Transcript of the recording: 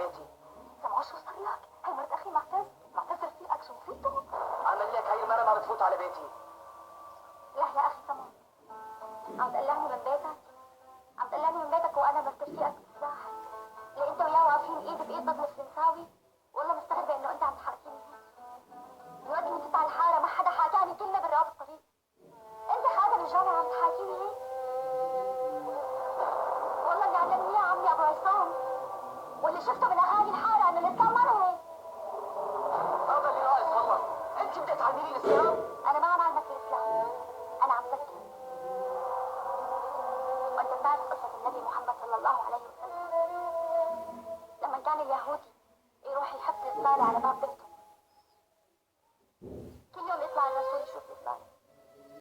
بيتي. سمعوا شو صار لك؟ هي مرت اخي معتز رفيقك، شو مصيبته؟ عمل لك هاي المرة ما بتفوت على بيتي. لا يا اخي سمع، عم تقلعني من بيتك، عم تقلعني من بيتك وانا مرت رفيقك بالساحل اللي انت وياه واقفين ايد بايد ضد الفرنساوي. والله مستغربه انه انت عم تحركيني هيك. الوقت اللي كنت على الحاره ما حدا حكاني كلمه بالراب الطريق، انت خادم الجامعه عم تحاكيني هيك؟ والله اللي علمني اياه عمي ابو عصام واللي شفته من اهالي الحاره انه الاسلام ما له هيك. هذا اللي ناقص والله، انت بدك تعلميني الاسلام؟ انا ما عم اعلمك الاسلام، انا عم ذكر. وانت بتعرف قصه النبي محمد صلى الله عليه وسلم لما كان اليهودي يروح يحط الزباله على باب بيته